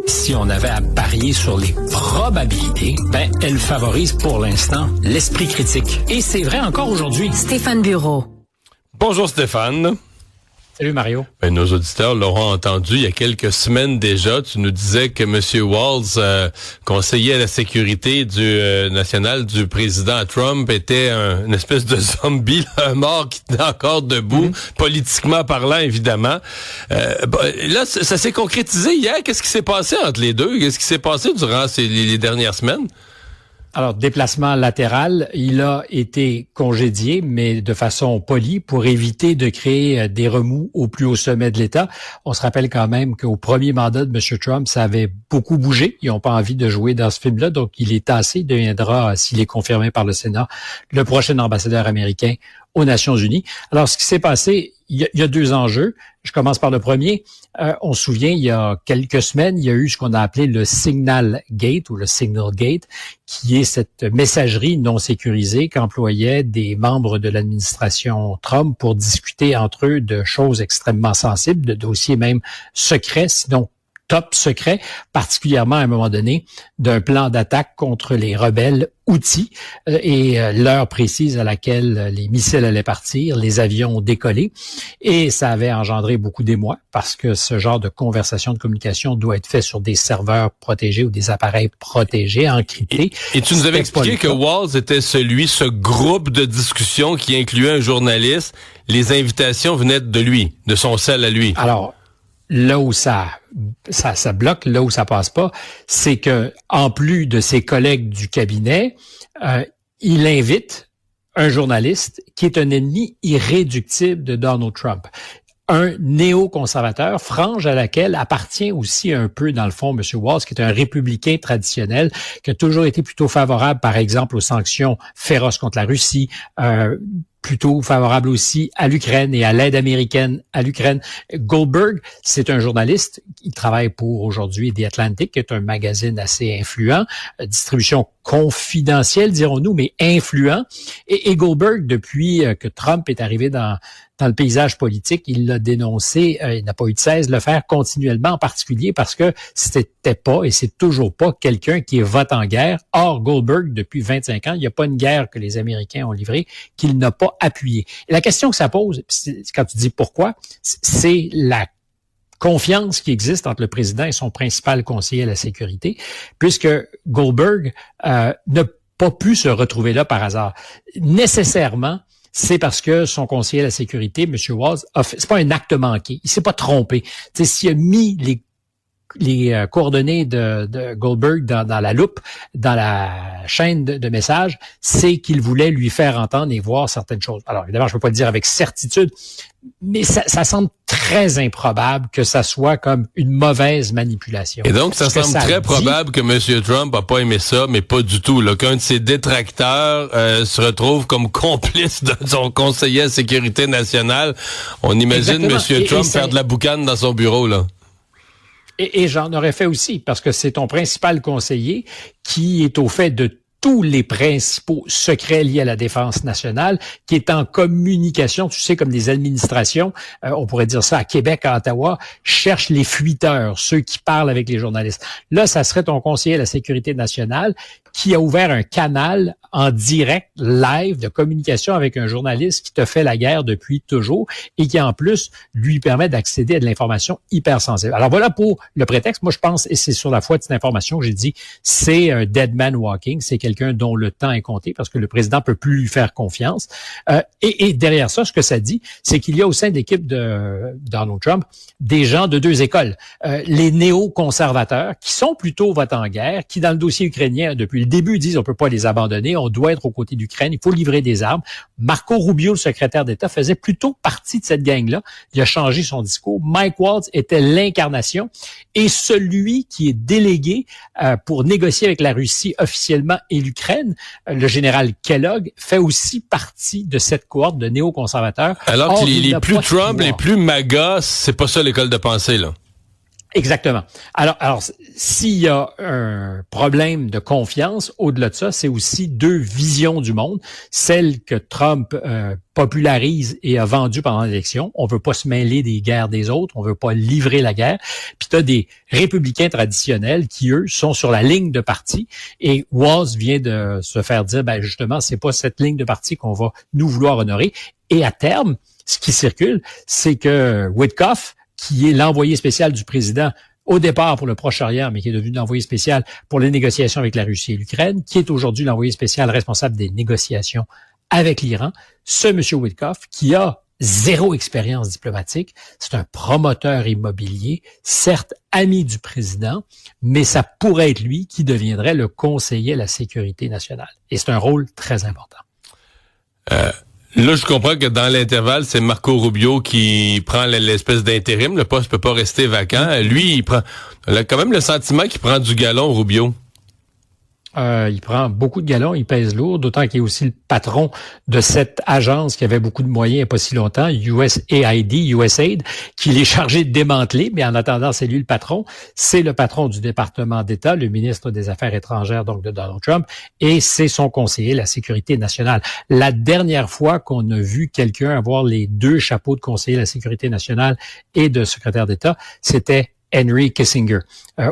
Si on avait à parier sur les probabilités, elle favorise pour l'instant l'esprit critique. Et c'est vrai encore aujourd'hui. Stéphane Bureau. Bonjour Stéphane. Salut Mario. Nos auditeurs l'auront entendu il y a quelques semaines déjà. Tu nous disais que M. Walz, conseiller à la sécurité nationale du président Trump, était une espèce de zombie, un mort qui tenait encore debout, politiquement parlant évidemment. Là, ça s'est concrétisé hier. Qu'est-ce qui s'est passé entre les deux? Qu'est-ce qui s'est passé durant les dernières semaines? Alors, déplacement latéral, il a été congédié, mais de façon polie, pour éviter de créer des remous au plus haut sommet de l'État. On se rappelle quand même qu'au premier mandat de M. Trump, ça avait beaucoup bougé. Ils n'ont pas envie de jouer dans ce film-là, donc il est tassé. Il deviendra, s'il est confirmé par le Sénat, le prochain ambassadeur américain aux Nations Unies. Alors, ce qui s'est passé, il y a deux enjeux. Je commence par le premier. On se souvient, il y a quelques semaines, il y a eu ce qu'on a appelé le Signal Gate ou le Signal Gate, qui est cette messagerie non sécurisée qu'employaient des membres de l'administration Trump pour discuter entre eux de choses extrêmement sensibles, de dossiers même secrets, sinon top secret, particulièrement à un moment donné, d'un plan d'attaque contre les rebelles Houthis et l'heure précise à laquelle les missiles allaient partir, les avions ont décollé, et ça avait engendré beaucoup d'émoi parce que ce genre de conversation, de communication doit être fait sur des serveurs protégés ou des appareils protégés, encryptés. Et tu nous avais expliqué que Walz était ce groupe de discussion qui incluait un journaliste. Les invitations venaient de lui, de son cell à lui. Alors, là où ça bloque, là où ça passe pas, c'est que en plus de ses collègues du cabinet, il invite un journaliste qui est un ennemi irréductible de Donald Trump. Un néoconservateur, frange à laquelle appartient aussi un peu, dans le fond, M. Walz, qui est un républicain traditionnel, qui a toujours été plutôt favorable, par exemple, aux sanctions féroces contre la Russie, plutôt favorable aussi à l'Ukraine et à l'aide américaine à l'Ukraine. Goldberg, c'est un journaliste, il travaille pour aujourd'hui The Atlantic, qui est un magazine assez influent, distribution confidentielle, dirons-nous, mais influent. Et Goldberg, depuis que Trump est arrivé dans le paysage politique, il l'a dénoncé, il n'a pas eu de cesse de le faire continuellement, en particulier parce que c'était pas et c'est toujours pas quelqu'un qui vote en guerre. Or, Goldberg, depuis 25 ans, il n'y a pas une guerre que les Américains ont livrée qu'il n'a pas appuyée. Et la question que ça pose, quand tu dis pourquoi, c'est la confiance qui existe entre le président et son principal conseiller à la sécurité, puisque Goldberg n'a pas pu se retrouver là par hasard. Nécessairement, c'est parce que son conseiller à la sécurité, M. Walz, c'est pas un acte manqué. Il s'est pas trompé. T'sais, s'il a mis les coordonnées de Goldberg dans la loupe, dans la chaîne de messages, c'est qu'il voulait lui faire entendre et voir certaines choses. Alors, évidemment, je peux pas le dire avec certitude, mais ça semble très improbable que ça soit comme une mauvaise manipulation. Et donc, ça semble très probable que M. Trump a pas aimé ça, mais pas du tout. Là, qu'un de ses détracteurs se retrouve comme complice de son conseiller à la sécurité nationale. On imagine M. Trump faire de la boucane dans son bureau, là. Et j'en aurais fait aussi, parce que c'est ton principal conseiller qui est au fait de tous les principaux secrets liés à la défense nationale, qui est en communication, tu sais, comme des administrations, on pourrait dire ça à Québec, à Ottawa, cherchent les fuiteurs, ceux qui parlent avec les journalistes. Là, ça serait ton conseiller à la sécurité nationale qui a ouvert un canal en direct, live, de communication avec un journaliste qui te fait la guerre depuis toujours et qui, en plus, lui permet d'accéder à de l'information hyper sensible. Alors voilà pour le prétexte. Moi, je pense, et c'est sur la foi de cette information que j'ai dit, c'est un dead man walking, c'est quelqu'un dont le temps est compté parce que le président peut plus lui faire confiance. Et derrière ça, ce que ça dit, c'est qu'il y a au sein de l'équipe de Donald Trump des gens de deux écoles. Les néoconservateurs, qui sont plutôt vote en guerre, qui, dans le dossier ukrainien, depuis le début, disent on peut pas les abandonner, on doit être aux côtés d'Ukraine, il faut livrer des armes. Marco Rubio, le secrétaire d'État, faisait plutôt partie de cette gang-là. Il a changé son discours. Mike Waltz était l'incarnation. Et celui qui est délégué pour négocier avec la Russie officiellement et l'Ukraine, le général Kellogg, fait aussi partie de cette cohorte de néoconservateurs. Alors que les plus Trump, les plus MAGA, c'est pas ça l'école de pensée, là. Exactement. Alors, s'il y a un problème de confiance, au-delà de ça, c'est aussi deux visions du monde. Celle que Trump popularise et a vendue pendant l'élection. On veut pas se mêler des guerres des autres, on veut pas livrer la guerre. Puis tu as des républicains traditionnels qui, eux, sont sur la ligne de parti. Et Walz vient de se faire dire, ben justement, c'est pas cette ligne de parti qu'on va nous vouloir honorer. Et à terme, ce qui circule, c'est que Witkoff, qui est l'envoyé spécial du président au départ pour le Proche-Orient, mais qui est devenu l'envoyé spécial pour les négociations avec la Russie et l'Ukraine, qui est aujourd'hui l'envoyé spécial responsable des négociations avec l'Iran. Ce monsieur Witkoff, qui a zéro expérience diplomatique, c'est un promoteur immobilier, certes ami du président, mais ça pourrait être lui qui deviendrait le conseiller à la sécurité nationale. Et c'est un rôle très important. Là, je comprends que dans l'intervalle, c'est Marco Rubio qui prend l'espèce d'intérim. Le poste peut pas rester vacant. Lui, on a quand même le sentiment qu'il prend du galon, Rubio. Il prend beaucoup de galons, il pèse lourd, d'autant qu'il est aussi le patron de cette agence qui avait beaucoup de moyens il n'y a pas si longtemps, USAID, qu'il est chargé de démanteler, mais en attendant, c'est lui le patron. C'est le patron du département d'État, le ministre des Affaires étrangères, donc de Donald Trump, et c'est son conseiller, la sécurité nationale. La dernière fois qu'on a vu quelqu'un avoir les deux chapeaux de conseiller à la sécurité nationale et de secrétaire d'État, c'était Henry Kissinger,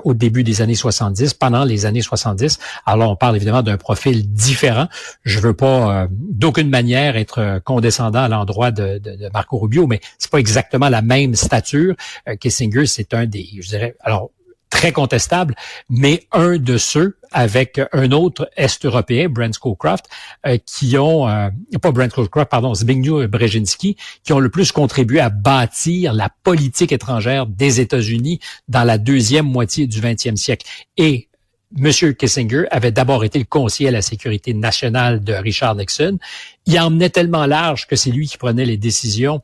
au début des années 70, pendant les années 70. Alors, on parle évidemment d'un profil différent. Je veux pas d'aucune manière être condescendant à l'endroit de Marco Rubio, mais c'est pas exactement la même stature. Kissinger, c'est un des, je dirais, alors, très contestable, mais un de ceux avec un autre Est-Européen, Brent Scowcroft, Zbigniew Brzezinski, qui ont le plus contribué à bâtir la politique étrangère des États-Unis dans la deuxième moitié du 20e siècle. Et M. Kissinger avait d'abord été le conseiller à la sécurité nationale de Richard Nixon. Il emmenait tellement large que c'est lui qui prenait les décisions,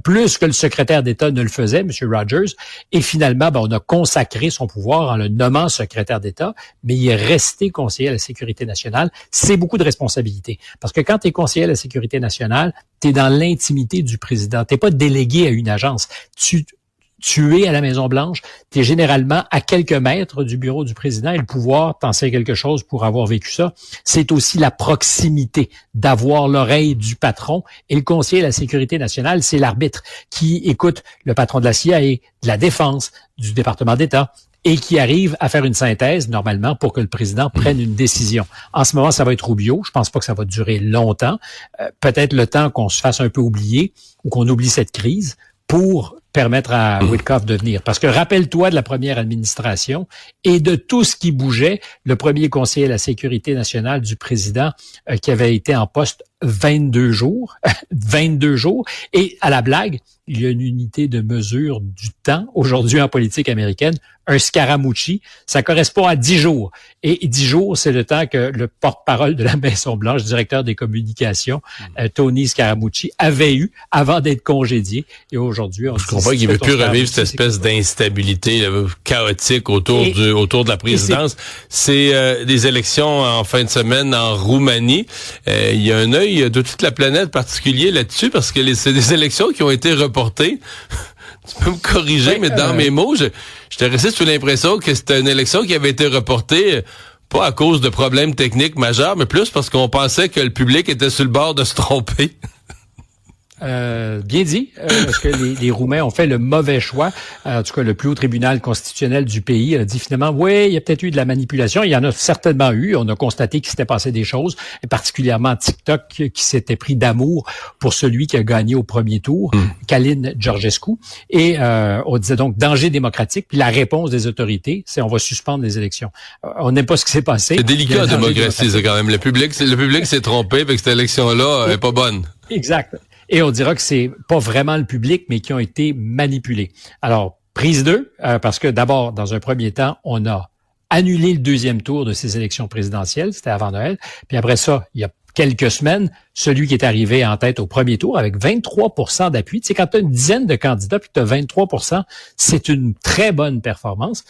plus que le secrétaire d'État ne le faisait, M. Rogers. Et finalement, on a consacré son pouvoir en le nommant secrétaire d'État, mais il est resté conseiller à la sécurité nationale. C'est beaucoup de responsabilités. Parce que quand tu es conseiller à la sécurité nationale, tu es dans l'intimité du président. Tu n'es pas délégué à une agence. Tu es à la Maison-Blanche, tu es généralement à quelques mètres du bureau du président et le pouvoir, t'en sais quelque chose pour avoir vécu ça, c'est aussi la proximité d'avoir l'oreille du patron. Et le conseiller à la sécurité nationale, c'est l'arbitre qui écoute le patron de la CIA, de la Défense, du département d'État et qui arrive à faire une synthèse, normalement, pour que le président prenne une décision. En ce moment, ça va être Rubio. Je pense pas que ça va durer longtemps. Peut-être le temps qu'on se fasse un peu oublier ou qu'on oublie cette crise pour permettre à Witkoff de venir. Parce que rappelle-toi de la première administration et de tout ce qui bougeait, le premier conseiller à la sécurité nationale du président qui avait été en poste 22 jours, 22 jours. Et à la blague, il y a une unité de mesure du temps aujourd'hui en politique américaine, un Scaramucci, ça correspond à 10 jours. Et 10 jours, c'est le temps que le porte-parole de la Maison-Blanche, directeur des communications, Tony Scaramucci, avait eu avant d'être congédié. Et aujourd'hui, on je comprends qu'il ne veut plus revivre cette espèce d'instabilité chaotique autour de la présidence. C'est des élections en fin de semaine en Roumanie. Il y a un œil de toute la planète particulier là-dessus parce que c'est des élections qui ont été reportées. Tu peux me corriger, mais dans mes mots, j'étais resté sous l'impression que c'était une élection qui avait été reportée pas à cause de problèmes techniques majeurs, mais plus parce qu'on pensait que le public était sur le bord de se tromper. Bien dit, parce que les Roumains ont fait le mauvais choix. En tout cas, le plus haut tribunal constitutionnel du pays a dit finalement, oui, il y a peut-être eu de la manipulation. Il y en a certainement eu. On a constaté qu'il s'était passé des choses, et particulièrement TikTok qui s'était pris d'amour pour celui qui a gagné au premier tour, Călin Georgescu. Et on disait donc danger démocratique. Puis la réponse des autorités, c'est on va suspendre les élections. On n'aime pas ce qui s'est passé. C'est délicat, la démocratie, c'est quand même. Le public s'est trompé, fait que cette élection-là est pas bonne. Exact. Et on dira que c'est pas vraiment le public, mais qui ont été manipulés. Alors, prise 2, parce que d'abord, dans un premier temps, on a annulé le deuxième tour de ces élections présidentielles, c'était avant Noël. Puis après ça, il y a quelques semaines, celui qui est arrivé en tête au premier tour avec 23% d'appui. Tu sais, quand tu as une dizaine de candidats puis que tu as 23%, c'est une très bonne performance.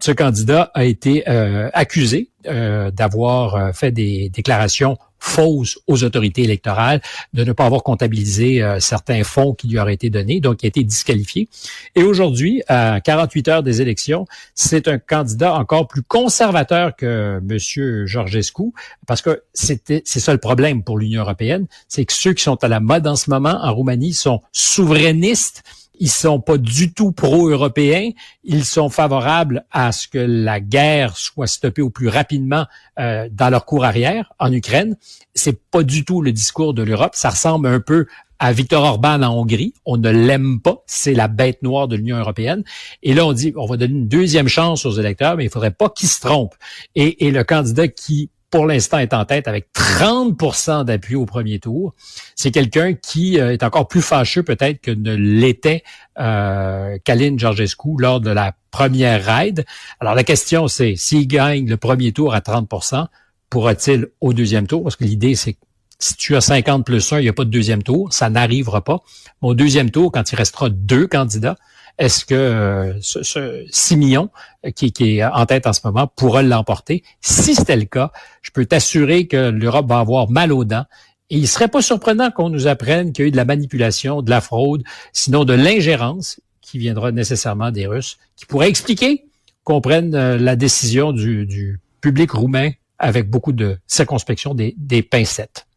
Ce candidat a été accusé d'avoir fait des déclarations fausse aux autorités électorales, de ne pas avoir comptabilisé certains fonds qui lui auraient été donnés, donc il a été disqualifié. Et aujourd'hui, à 48 heures des élections, c'est un candidat encore plus conservateur que M. Georgescu, parce que c'est ça le problème pour l'Union européenne, c'est que ceux qui sont à la mode en ce moment en Roumanie sont souverainistes. Ils sont pas du tout pro-européens. Ils sont favorables à ce que la guerre soit stoppée au plus rapidement dans leur cours arrière en Ukraine. C'est pas du tout le discours de l'Europe. Ça ressemble un peu à Viktor Orban en Hongrie. On ne l'aime pas. C'est la bête noire de l'Union européenne. Et là, on dit, on va donner une deuxième chance aux électeurs, mais il faudrait pas qu'ils se trompent. Et le candidat qui pour l'instant est en tête avec 30% d'appui au premier tour. C'est quelqu'un qui est encore plus fâcheux peut-être que ne l'était Călin Georgescu lors de la première raid. Alors la question c'est, s'il gagne le premier tour à 30%, pourra-t-il au deuxième tour? Parce que l'idée c'est que si tu as 50 plus 1, il n'y a pas de deuxième tour, ça n'arrivera pas. Mais au deuxième tour, quand il restera 2 candidats, est-ce que ce Simion, qui est en tête en ce moment, pourra l'emporter? Si c'était le cas, je peux t'assurer que l'Europe va avoir mal aux dents. Et il serait pas surprenant qu'on nous apprenne qu'il y a eu de la manipulation, de la fraude, sinon de l'ingérence, qui viendra nécessairement des Russes, qui pourrait expliquer qu'on prenne la décision du public roumain avec beaucoup de circonspection, des pincettes.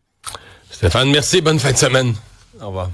Stéphane, merci. Bonne fin de semaine. Au revoir.